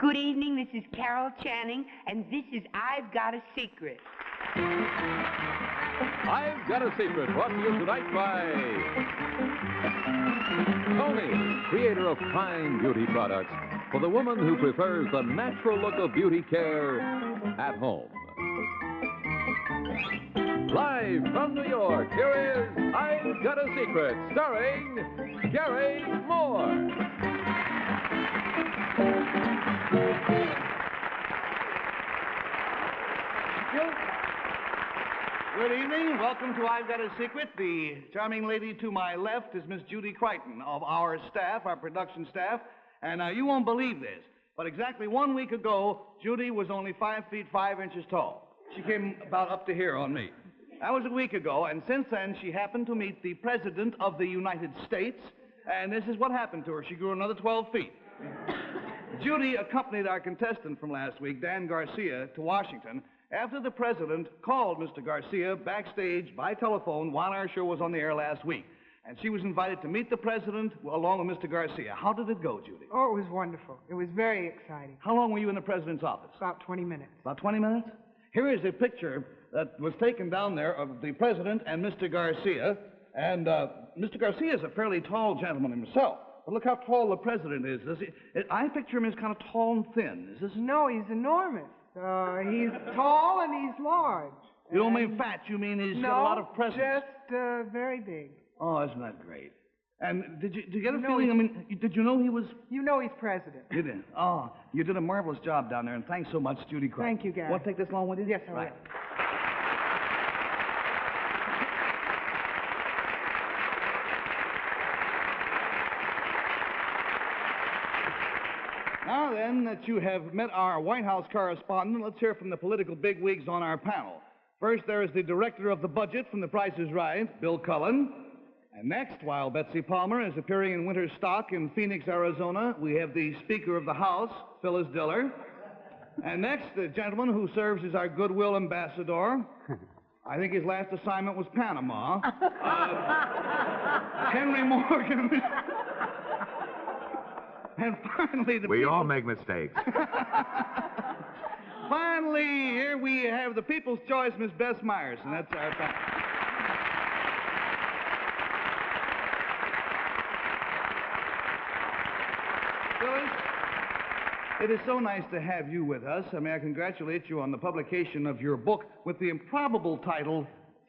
Good evening, this is Carol Channing, and this is I've Got a Secret. I've Got a Secret, brought to you tonight by Tony, creator of fine beauty products for the woman who prefers the natural look of beauty care at home. Live from New York, here is I've Got a Secret, starring Gary Moore. Good evening. Welcome to I've Got a Secret. The charming lady to my left is Miss Judy Crichton of our staff, our production staff. And you won't believe this, but exactly 1 week ago, Judy was only 5 feet 5 inches tall. She came about up to here on me. That was a week ago, and since then, she happened to meet the President of the United States, and this is what happened to her. She grew another 12 feet. Judy accompanied our contestant from last week, Dan Garcia, to Washington after the President called Mr. Garcia backstage by telephone while our show was on the air last week. And she was invited to meet the President along with Mr. Garcia. How did it go, Judy? Oh, it was wonderful. It was very exciting. How long were you in the President's office? About 20 minutes. About 20 minutes? Here is a picture that was taken down there of the President and Mr. Garcia. And Mr. Garcia is a fairly tall gentleman himself. But look how tall the President is. I picture him as kind of tall and thin. Is this... No, he's enormous. He's tall and he's large. You don't mean fat. You mean he's got a lot of presence. Just very big. Oh, isn't that great? And did you get a feeling, I mean, did you know he was... You know he's president. You did? Oh, you did a marvelous job down there, and thanks so much, Judy Crichton. Thank you, Gary. Want to take this along with you? Yes, I will. Right. Now then, that you have met our White House correspondent, let's hear from the political bigwigs on our panel. First, there is the director of the budget from The Price is Right, Bill Cullen. And next, while Betsy Palmer is appearing in winter stock in Phoenix, Arizona, we have the Speaker of the House, Phyllis Diller. And next, the gentleman who serves as our goodwill ambassador. I think his last assignment was Panama. Henry Morgan. And finally, we all make mistakes. Finally, here we have the People's Choice, Miss Bess Myers, and that's our panel. Phyllis, it is so nice to have you with us. I congratulate you on the publication of your book with the improbable title,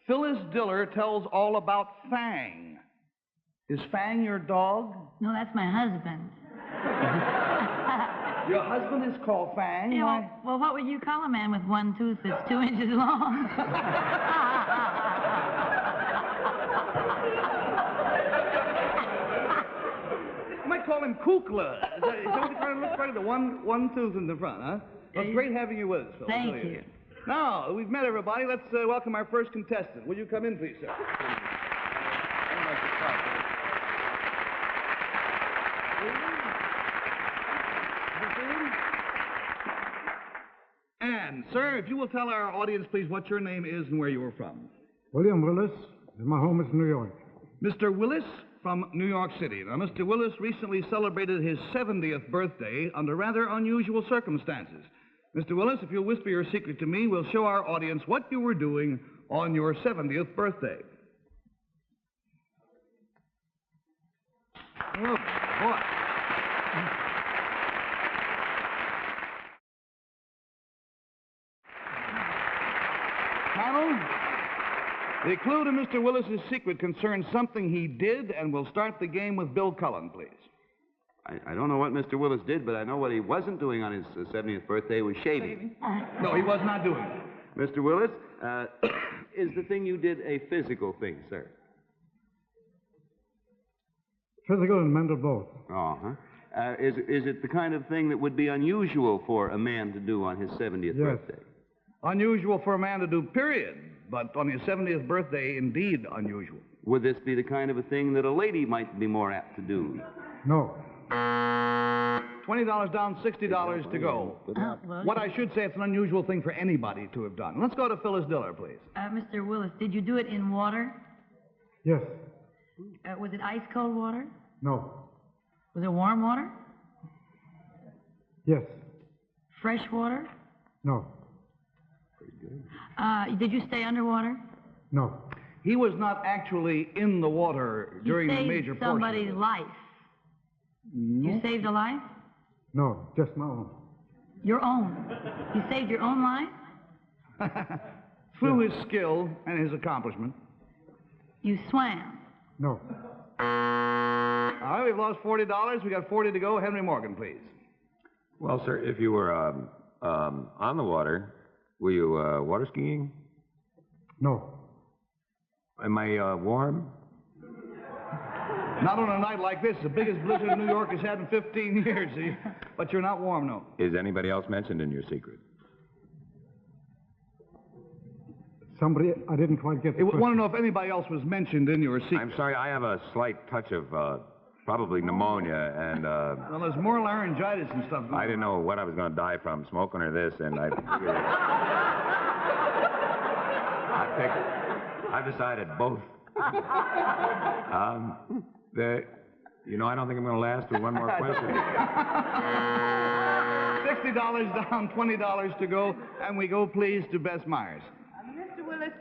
Phyllis Diller Tells All About Fang. Is Fang your dog? No, that's my husband. Your husband is called Fang? Yeah, well, what would you call a man with one tooth that's 2 inches long? You might call him Kukla. Is that what you're looks like? The one tooth in the front, huh? Well, it's great having you with us, Phil. Thank you. Now, we've met everybody. Let's welcome our first contestant. Will you come in, please, sir? And, sir, if you will tell our audience, please, what your name is and where you are from. William Willis, and my home is New York. Mr. Willis from New York City. Now, Mr. Willis recently celebrated his 70th birthday under rather unusual circumstances. Mr. Willis, if you'll whisper your secret to me, we'll show our audience what you were doing on your 70th birthday. Oh, boy. Panel, the clue to Mr. Willis's secret concerns something he did, and we'll start the game with Bill Cullen, please. I don't know what Mr. Willis did, but I know what he wasn't doing on his 70th birthday was shaving. No, he was not doing it. Mr. Willis, is the thing you did a physical thing, sir? Physical and mental both. Uh-huh. Is it the kind of thing that would be unusual for a man to do on his 70th birthday? Unusual for a man to do, period. But on his 70th birthday, indeed unusual. Would this be the kind of a thing that a lady might be more apt to do? No. $20 down, $60 to go. Well, What I should say, it's an unusual thing for anybody to have done. Let's go to Phyllis Diller, please. Mr. Willis, did you do it in water? Yes. Was it ice cold water? No. Was it warm water? Yes. Fresh water? No. Did you stay underwater? No. He was not actually in the water during the major You saved portion. somebody's life. You saved a life? No, just my own. Your own. You saved your own life? Through his skill and his accomplishment. You swam. No. All right, we've lost $40. We got 40 to go. Henry Morgan, please. Well, sir, if you were on the water, were you water skiing? No. Am I warm? Not on a night like this, the biggest blizzard New York has had in 15 years. But you're not warm, no. Is anybody else mentioned in your secret? Somebody, I didn't quite get the I want to question. know if anybody else was mentioned in your secret. I'm sorry, I have a slight touch of probably pneumonia, and Well, there's more laryngitis and stuff. I didn't know what I was going to die from, smoking or this, and I decided both. I don't think I'm going to last through one more question. $60 down, $20 to go, and we go, please, to Bess Myers. Mr. Willis,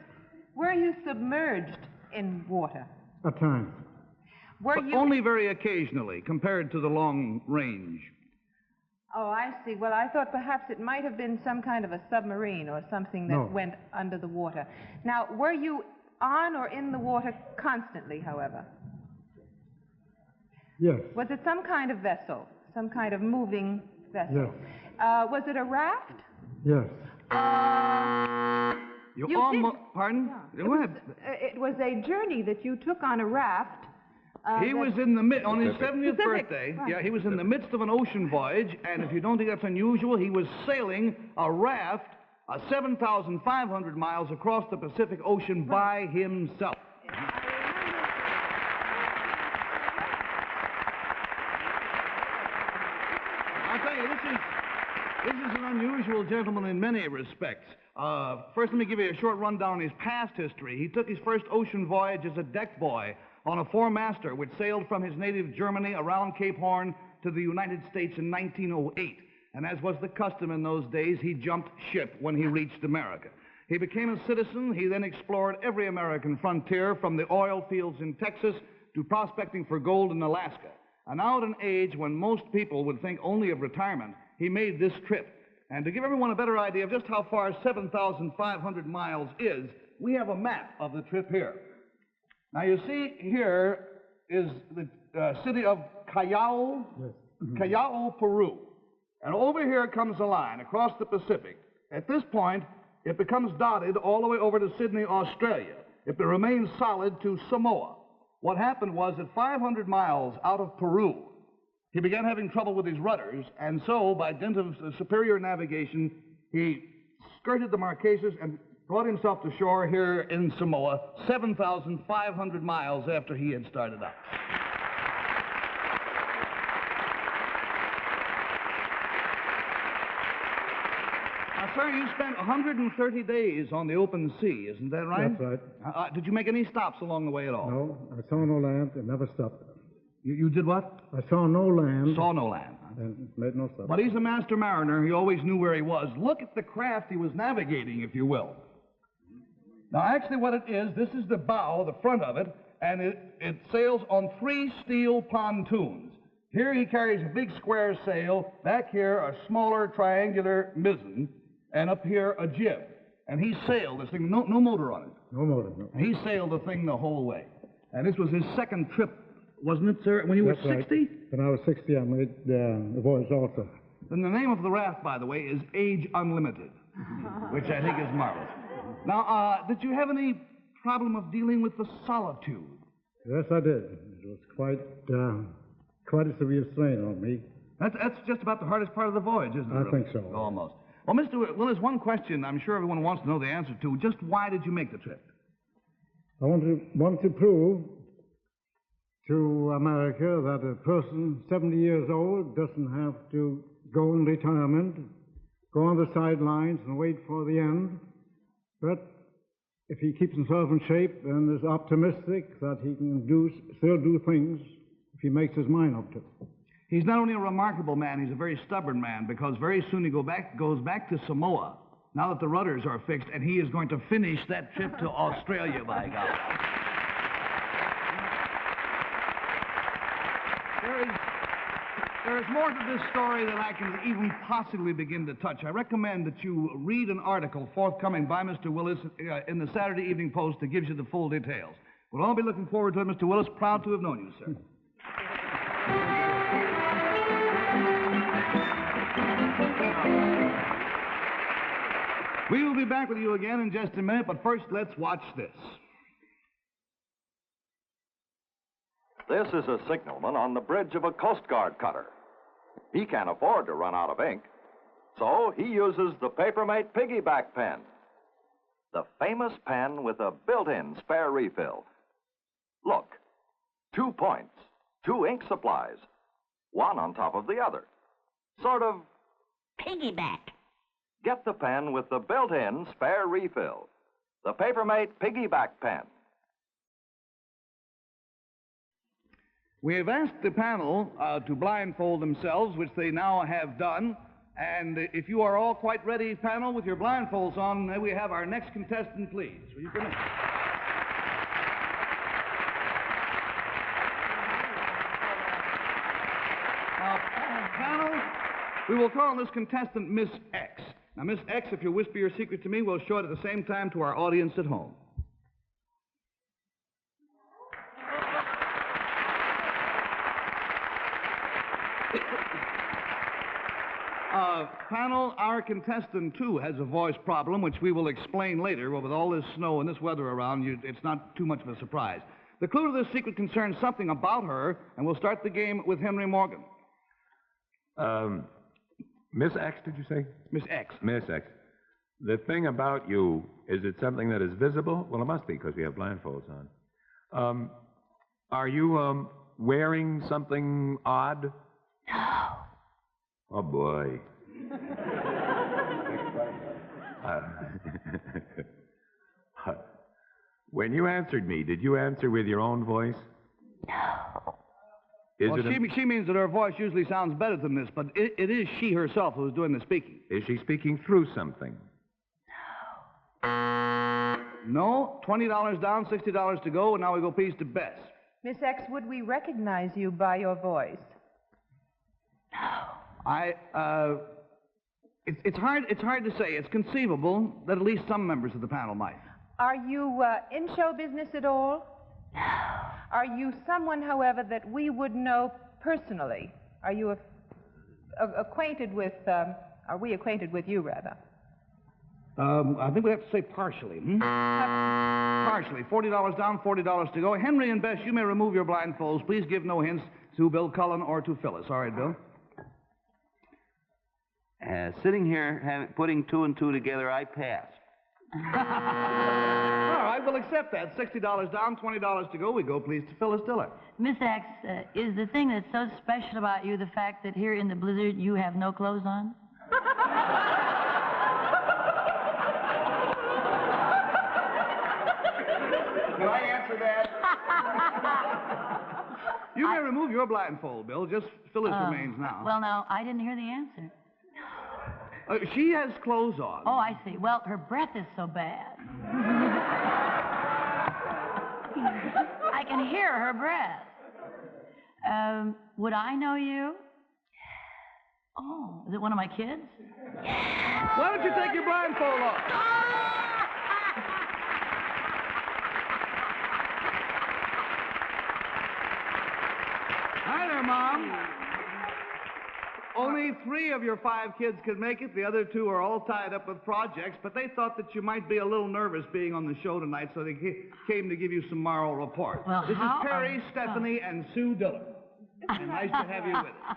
were you submerged in water? At times. Were But you... only very occasionally, compared to the long range. Oh, I see. Well, I thought perhaps it might have been some kind of a submarine or something that No. went under the water. Now, were you on or in the water constantly, however? Yes. Was it some kind of vessel, some kind of moving vessel? Yes. Was it a raft? Yes. You You almost... did- Pardon? Yeah. Go ahead. It was a journey that you took on a raft. He was in the midst, on his Pacific. 70th Pacific, birthday, right. yeah, he was in the midst of an ocean voyage, and if you don't think that's unusual, he was sailing a raft 7,500 miles across the Pacific Ocean by himself. I'll tell you, this is an unusual gentleman in many respects. First, let me give you a short rundown on his past history. He took his first ocean voyage as a deck boy on a four-master which sailed from his native Germany around Cape Horn to the United States in 1908. And as was the custom in those days, he jumped ship when he reached America. He became a citizen. He then explored every American frontier, from the oil fields in Texas to prospecting for gold in Alaska. And now at an age when most people would think only of retirement, he made this trip. And to give everyone a better idea of just how far 7,500 miles is, we have a map of the trip here. Now, you see here is the city of Callao, Callao, Peru. And over here comes a line across the Pacific. At this point, it becomes dotted all the way over to Sydney, Australia. It remains solid to Samoa. What happened was at 500 miles out of Peru, he began having trouble with his rudders, and so, by dint of superior navigation, he skirted the Marquesas and brought himself to shore here in Samoa, 7,500 miles after he had started out. Now, sir, you spent 130 days on the open sea, isn't that right? That's right. Did you make any stops along the way at all? No, I saw no land and never stopped. You did what? I saw no land Saw no land. and made no stop. But he's a master mariner. He always knew where he was. Look at the craft he was navigating, if you will. Now, actually what it is, this is the bow, the front of it, and it sails on 3 steel pontoons. Here he carries a big square sail, back here a smaller triangular mizzen, and up here a jib. And he sailed this thing, no motor on it. No motor, no. He sailed the thing the whole way. And this was his second trip, wasn't it, sir, when he was That's 60? right. When I was 60, I made the voyage also. Then the name of the raft, by the way, is Age Unlimited, which I think is marvelous. Now, did you have any problem of dealing with the solitude? Yes, I did. It was quite a severe strain on me. That's just about the hardest part of the voyage, isn't it? I really? think so. Almost. Well, Mr. Willis, one question I'm sure everyone wants to know the answer to. Just why did you make the trip? I want to prove to America that a person 70 years old doesn't have to go in retirement, go on the sidelines and wait for the end. But if he keeps himself in shape and is optimistic that he can still do things if he makes his mind up to it. He's not only a remarkable man, he's a very stubborn man, because very soon he goes back to Samoa, now that the rudders are fixed, and he is going to finish that trip to Australia, by God. There is more to this story than I can even possibly begin to touch. I recommend that you read an article forthcoming by Mr. Willis in the Saturday Evening Post that gives you the full details. We'll all be looking forward to it, Mr. Willis. Proud to have known you, sir. We will be back with you again in just a minute, but first let's watch this. This is a signalman on the bridge of a Coast Guard cutter. He can't afford to run out of ink, so he uses the Papermate Piggyback pen. The famous pen with a built-in spare refill. Look, 2 points, 2 ink supplies, one on top of the other. Sort of Piggyback. Get the pen with the built-in spare refill. The Papermate Piggyback pen. We have asked the panel to blindfold themselves, which they now have done. And if you are all quite ready, panel, with your blindfolds on, may we have our next contestant, please. Will you come in? Panel, we will call this contestant Miss X. Now, Miss X, if you whisper your secret to me, we'll show it at the same time to our audience at home. Panel, our contestant, too, has a voice problem, which we will explain later. Well, with all this snow and this weather around, it's not too much of a surprise. The clue to this secret concerns something about her, and we'll start the game with Henry Morgan. Miss X, did you say? Miss X. Miss X. The thing about you, is it something that is visible? Well, it must be, because we have blindfolds on. Are you, wearing something odd? No. Oh, boy. When you answered me, did you answer with your own voice? No. She means that her voice usually sounds better than this, but it is she herself who is doing the speaking. Is she speaking through something? No. $20 down, $60 to go, and now we go piece to Bess. Miss X, would we recognize you by your voice? It's hard to say. It's conceivable that at least some members of the panel might. Are you in show business at all? No. Are you someone, however, that we would know personally? Are you acquainted with, are we acquainted with you, rather? I think we have to say partially. Partially. $40 down, $40 to go. Henry and Bess, you may remove your blindfolds. Please give no hints to Bill Cullen or to Phyllis. All right, Bill? Sitting here, putting 2 and 2 together, I pass. All right, we'll accept that. $60 down, $20 to go. We go, please, to Phyllis Diller. Miss X, is the thing that's so special about you the fact that here in the blizzard you have no clothes on? Can I answer that? You may remove your blindfold, Bill. Just Phyllis remains now. Well, now, I didn't hear the answer. She has clothes on. Oh, I see. Well, her breath is so bad. I can hear her breath. Would I know you? Oh, is it one of my kids? Why don't you take your blindfold off? Hi there, Mom. Only 3 of your 5 kids could make it. The other 2 are all tied up with projects, but they thought that you might be a little nervous being on the show tonight, so they came to give you some moral report. Well, this is Perry, Stephanie, and Sue Diller. And nice to have you with us.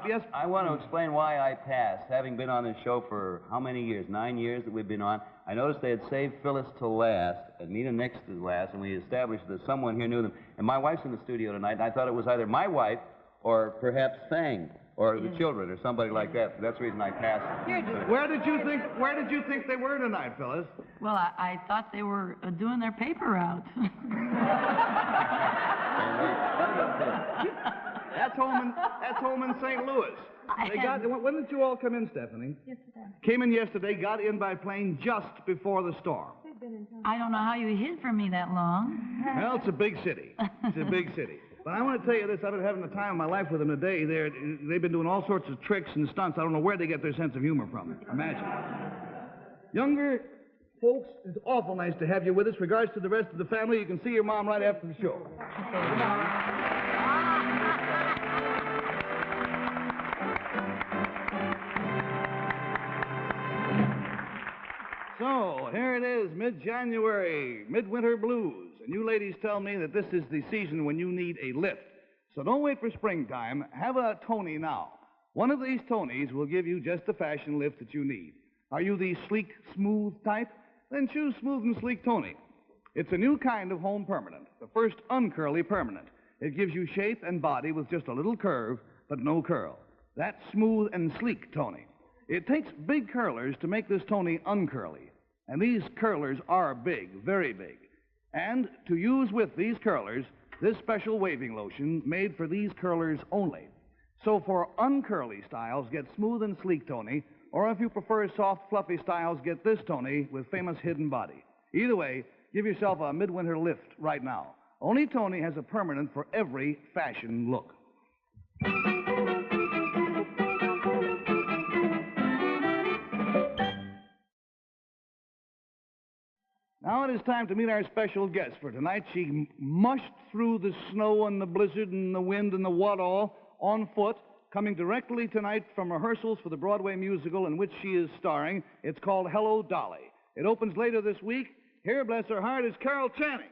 Yes. I want to explain why I passed. Having been on this show for how many years? 9 years that we've been on. I noticed they had saved Phyllis till last, and Nina next to last, and we established that someone here knew them. And my wife's in the studio tonight, and I thought it was either my wife or perhaps Fang. or the children, or somebody like that. That's the reason I passed. Where did you think they were tonight, Phyllis? Well, I thought they were doing their paper route. That's home in St. Louis. When did you all come in, Stephanie? Yesterday. Came in yesterday, got in by plane just before the storm. I don't know how you hid from me that long. Well, it's a big city. It's a big city. But I want to tell you this, I've been having the time of my life with them today. They've been doing all sorts of tricks and stunts. I don't know where they get their sense of humor from. Imagine. Younger folks, it's awful nice to have you with us. Regards to the rest of the family, you can see your mom right after the show. So, here it is, mid-January, midwinter blues. And you ladies tell me that this is the season when you need a lift. So don't wait for springtime. Have a Tony now. One of these Tonys will give you just the fashion lift that you need. Are you the sleek, smooth type? Then choose Smooth and Sleek Tony. It's a new kind of home permanent, the first uncurly permanent. It gives you shape and body with just a little curve, but no curl. That's Smooth and Sleek Tony. It takes big curlers to make this Tony uncurly. And these curlers are big, very big. And to use with these curlers, this special waving lotion made for these curlers only. So for uncurly styles, get Smooth and Sleek Tony, or if you prefer soft, fluffy styles, get this Tony with famous hidden body. Either way, give yourself a midwinter lift right now. Only Tony has a permanent for every fashion look. Now it is time to meet our special guest for tonight. She mushed through the snow and the blizzard and the wind and the what all on foot, coming directly tonight from rehearsals for the Broadway musical in which she is starring. It's called Hello, Dolly. It opens later this week. Here, bless her heart, is Carol Channing.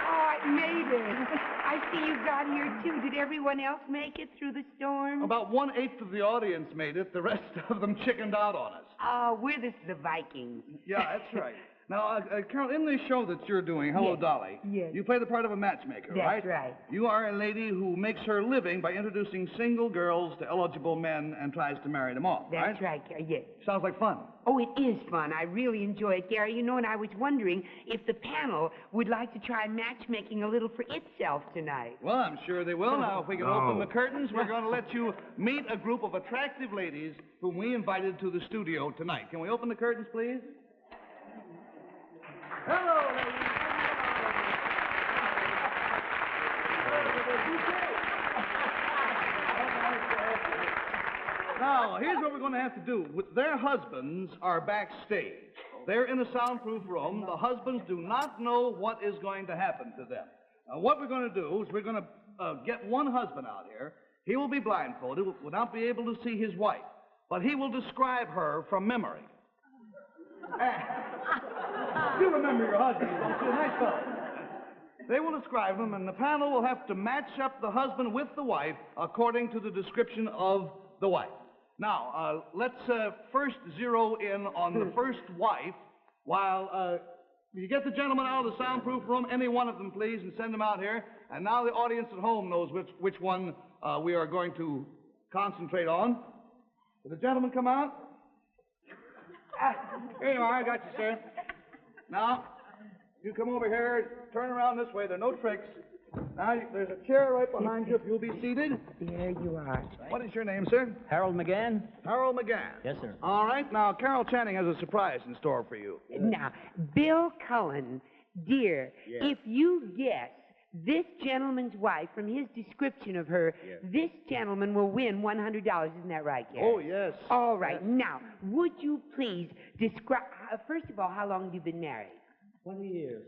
Oh, I made it. I see you got here, too. Did everyone else make it through the storm? About 1/8 of the audience made it. The rest of them chickened out on us. Oh, we're the Vikings. Yeah, that's right. Now, Carol, in this show that you're doing, Hello, Yes. Dolly, Yes. you play the part of a matchmaker, right? That's right. You are a lady who makes her living by introducing single girls to eligible men and tries to marry them off, That's right, Gary. Yes. Sounds like fun. Oh, it is fun. I really enjoy it, Gary. You know, and I was wondering if the panel would like to try matchmaking a little for itself tonight. Well, I'm sure they will. Now, if we can open the curtains, we're going to let you meet a group of attractive ladies whom we invited to the studio tonight. Can we open the curtains, please? Hello, ladies. Now, here's what we're going to have to do. Their husbands are backstage. They're in a soundproof room. The husbands do not know what is going to happen to them. Now, what we're going to do is we're going to get one husband out here. He will be blindfolded, will not be able to see his wife, but he will describe her from memory. You remember your husband, don't you? Nice fellow. They will describe him, and the panel will have to match up the husband with the wife according to the description of the wife. Now, let's first zero in on the first wife while you get the gentleman out of the soundproof room, any one of them, please, and send them out here. And now the audience at home knows which one we are going to concentrate on. Will the gentleman come out? Here you are. I got you, sir. Now, you come over here, turn around this way. There are no tricks. Now, there's a chair right behind you if you'll be seated. There you are. What is your name, sir? Harold McGann? Harold McGann. Yes, sir. All right. Now, Carol Channing has a surprise in store for you. Now, Bill Cullen, dear, Yes. if you guess this gentleman's wife from his description of her, Yes. this gentleman will win $100. Isn't that right, Gary? Oh, yes. All right. Now, would you please describe, first of all, how long have you been married? 20 years.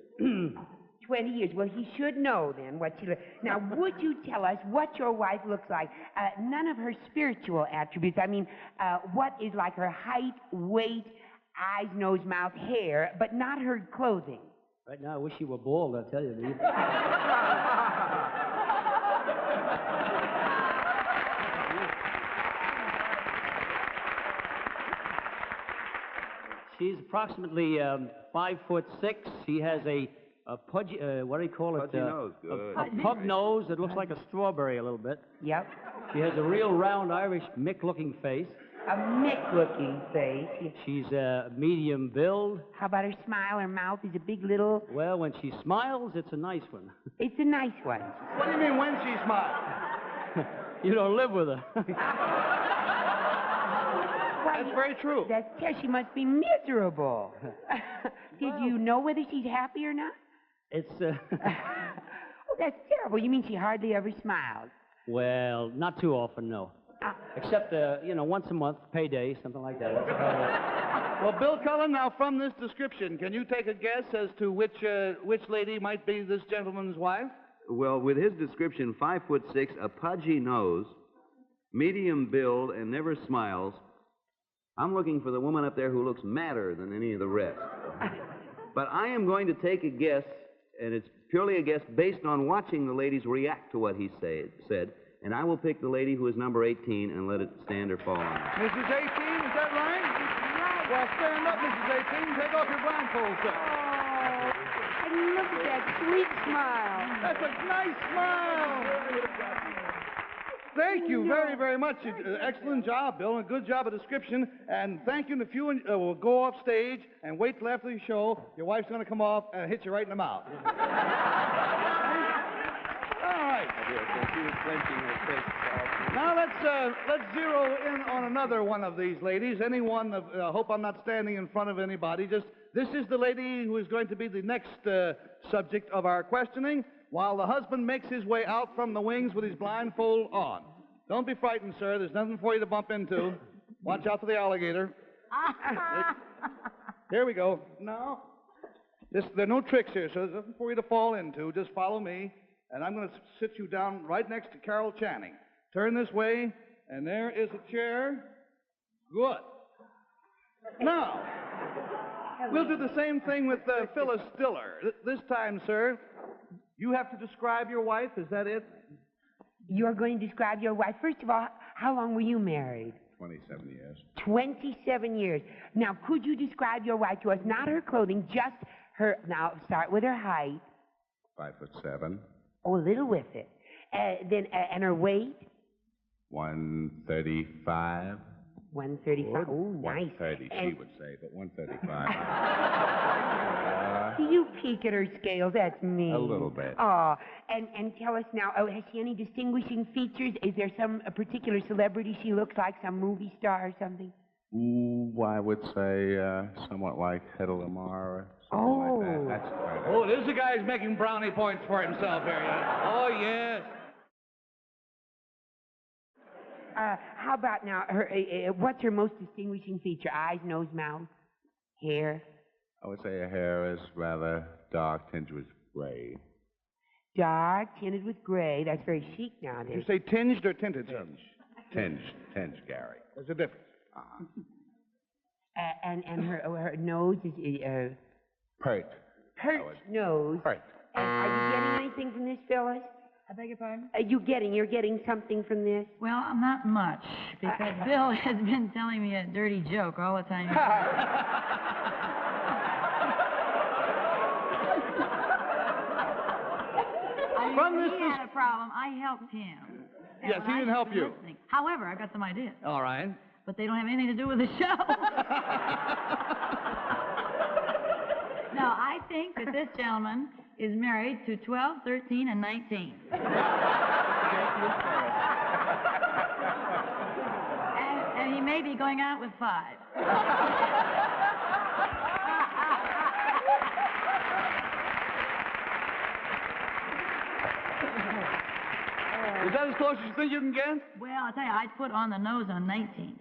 20 years. Well, he should know then what she looks. Now, would you tell us what your wife looks like? None of her spiritual attributes. I mean, what is like her height, weight, eyes, nose, mouth, hair, but not her clothing. Right now, I wish you were bald, I'll tell you. She's approximately 5'6". She has a A pudgy, what do you call it? Pudgy nose, good. A pug nose that looks like a strawberry a little bit. Yep. She has a real round Irish Mick-looking face. A Mick-looking face. She's medium build. How about her smile? Her mouth is a big little... Well, when she smiles, it's a nice one. It's a nice one. What do you mean when she smiles? You don't live with her. That's very true. That's true. She must be miserable. Did you know whether she's happy or not? It's, Oh, that's terrible. You mean she hardly ever smiles? well, not too often, no. Except, once a month, payday, something like that. That's about Well, Bill Cullen, now from this description, can you take a guess as to which lady might be this gentleman's wife? Well, with his description, 5'6", a pudgy nose, medium build, and never smiles, I'm looking for the woman up there who looks madder than any of the rest. But I am going to take a guess, and it's purely a guess based on watching the ladies react to what he said, and I will pick the lady who is number 18 and let it stand or fall on her. Mrs. 18, is that right? Right. Well, stand up, Mrs. 18. Take off your blindfold, sir. Oh, and look at that sweet smile. That's a nice smile. Thank you very, very much. Excellent job, Bill, and good job of description. And thank you. And if you will go off stage and wait till after the show, your wife's going to come off and hit you right in the mouth. All right. Now let's zero in on another one of these ladies. Anyone? I hope I'm not standing in front of anybody. Just this is the lady who is going to be the next subject of our questioning, while the husband makes his way out from the wings with his blindfold on. Don't be frightened, sir. There's nothing for you to bump into. Watch out for the alligator. Here we go. No. There are no tricks here, so there's nothing for you to fall into. Just follow me, and I'm going to sit you down right next to Carol Channing. Turn this way, and there is a chair. Good. Now, we'll do the same thing with Phyllis Diller. This time, sir, you have to describe your wife. Is that it? You're going to describe your wife. First of all, how long were you married? 27 years. 27 years. Now, could you describe your wife to us? Not her clothing, just her. Now, start with her height. 5'7". Oh, a little with it. And her weight? 135. 135. Oh, nice. 130, she would say, but 135. Do you peek at her scales? That's mean. A little bit. Oh, and tell us now, has she any distinguishing features? Is there a particular celebrity she looks like, some movie star or something? I would say somewhat like Hedda Lamar or something like that. That's kind of... Oh, this is the guy who's making brownie points for himself here. Oh, yes. How about now, what's her most distinguishing feature? Eyes, nose, mouth, hair? I would say her hair is rather dark, tinged with gray. Dark, tinted with gray. That's very chic nowadays. Did you say tinged or tinted, sir? Tinged, Gary. There's a difference. And her nose is pert. Pert nose. Pert. And are you getting anything from this, Phyllis? I beg your pardon? You're getting something from this? Well, not much, because Bill has been telling me a dirty joke all the time. He had a problem. I helped him. Yes, he didn't help you. Listening. However, I got some ideas. All right. But they don't have anything to do with the show. No, I think that this gentleman is married to 12, 13, and 19. and he may be going out with 5. Is that as close as you think you can get? Well, I'll tell you, I'd put on the nose on 19.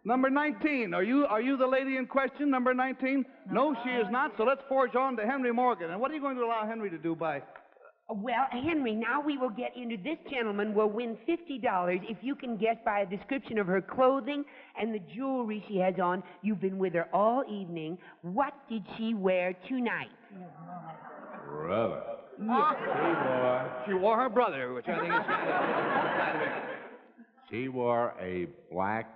Number 19. Are you the lady in question, number 19? No, she is not. So let's forge on to Henry Morgan. And what are you going to allow Henry to do by... Well, Henry, now we will get into this gentleman will win $50 if you can guess by a description of her clothing and the jewelry she has on. You've been with her all evening. What did she wear tonight? Brother. She wore her brother, which I think is kind of... She wore a black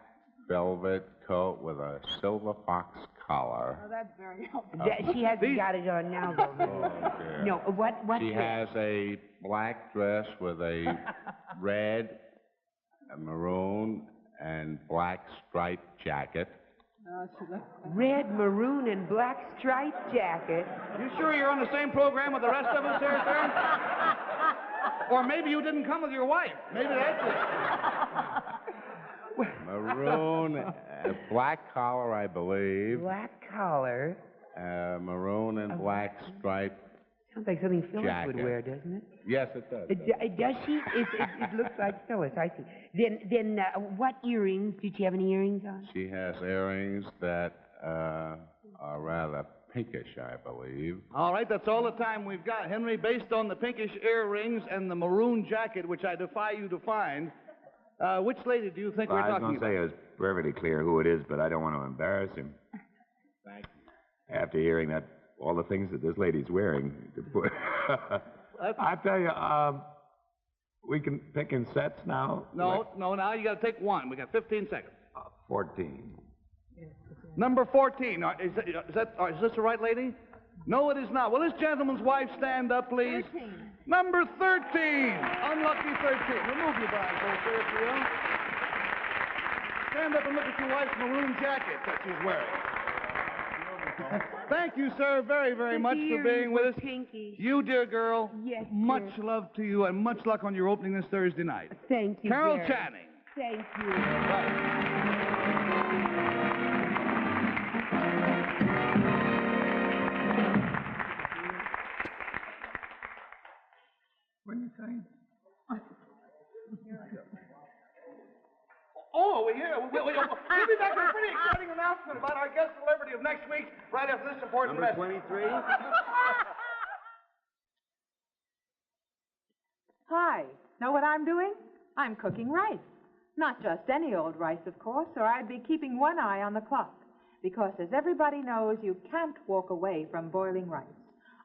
velvet coat with a silver fox collar. Oh, that's very helpful. She hasn't got it on now, though. Oh, dear. No, what? She has a black dress with a red, a maroon, and black striped jacket. Red, maroon, and black striped jacket. You sure you're on the same program with the rest of us there, sir? Or maybe you didn't come with your wife. Maybe that's it. Maroon, black collar, I believe. Black collar. Maroon and black striped. Sounds like something Phyllis jacket. would wear, doesn't it? Yes, it does. Does she? It looks like Phyllis, I see. Then what earrings? Did she have any earrings on? She has earrings that are rather pinkish, I believe. All right, that's all the time we've got, Henry. Based on the pinkish earrings and the maroon jacket, which I defy you to find, which lady do you think we're I was talking going to say it was perfectly clear who it is, but I don't want to embarrass him. Thank you. After hearing that, all the things that this lady's wearing. I tell you, we can pick in sets now. No, now you got to take one. We got 15 seconds. 14. Number 14. Is this the right lady? No, it is not. Will this gentleman's wife stand up, please? 13. Number 13. Unlucky 13. Remove your blindfold, sir, if you will. Stand up and look at your wife's maroon jacket that she's wearing. Thank you, sir, very, very much for being with us. Pinky. You, dear girl. Yes, much dear. love to you and much luck on your opening this Thursday night. Thank you, Carol dear. Channing. Thank you. What are you saying? Oh, we'll be back with a pretty exciting announcement about our guest celebrity of next week, right after this important Number message. 23? Hi. Know what I'm doing? I'm cooking rice. Not just any old rice, of course, or I'd be keeping one eye on the clock. Because as everybody knows, you can't walk away from boiling rice.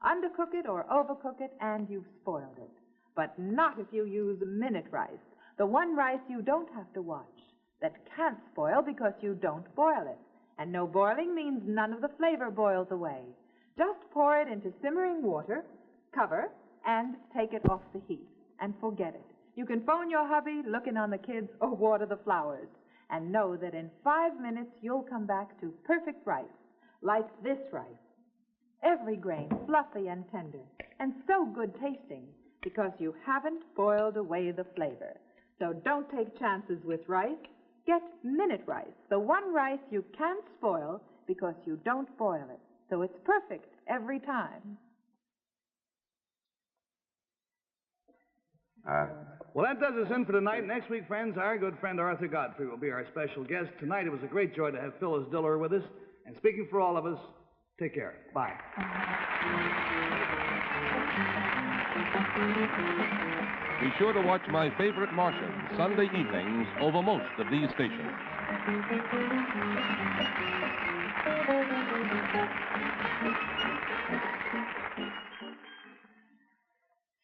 Undercook it or overcook it, and you've spoiled it. But not if you use minute rice, the one rice you don't have to watch, that can't spoil because you don't boil it. And no boiling means none of the flavor boils away. Just pour it into simmering water, cover, and take it off the heat. And forget it. You can phone your hubby, look in on the kids, or water the flowers. And know that in 5 minutes you'll come back to perfect rice, like this rice. Every grain fluffy and tender, and so good tasting, because you haven't boiled away the flavor. So don't take chances with rice. Get minute rice, the one rice you can't spoil because you don't boil it. So it's perfect every time. Well, that does us in for tonight. Next week, friends, our good friend Arthur Godfrey will be our special guest. Tonight, it was a great joy to have Phyllis Diller with us. And speaking for all of us, take care. Bye. Be sure to watch My Favorite Martian Sunday evenings over most of these stations.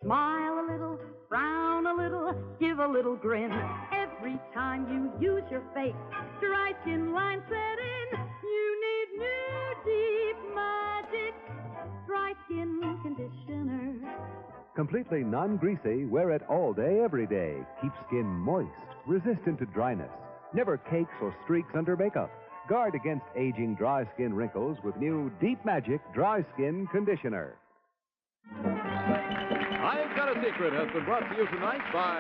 Smile a little, frown a little, give a little grin. Every time you use your face, dry skin line set in. You need new deep magic dry skin conditioner. Completely non-greasy, wear it all day, every day. Keep skin moist, resistant to dryness. Never cakes or streaks under makeup. Guard against aging dry skin wrinkles with new Deep Magic Dry Skin Conditioner. I've Got a Secret has been brought to you tonight by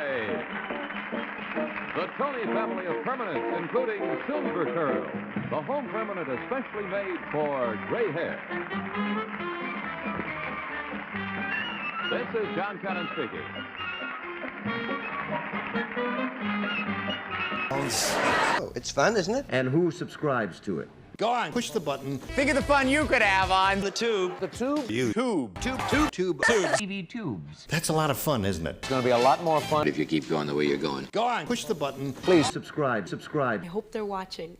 the Tony family of permanents, including Silver Curl, the home permanent especially made for gray hair. This is John Cannon speaking. Oh, it's fun, isn't it? And who subscribes to it? Go on, push the button. Think of the fun you could have on The tube. The tube? YouTube. Tube. TV tubes. That's a lot of fun, isn't it? It's going to be a lot more fun If you keep going the way you're going. Go on, push the button. Please subscribe. I hope they're watching.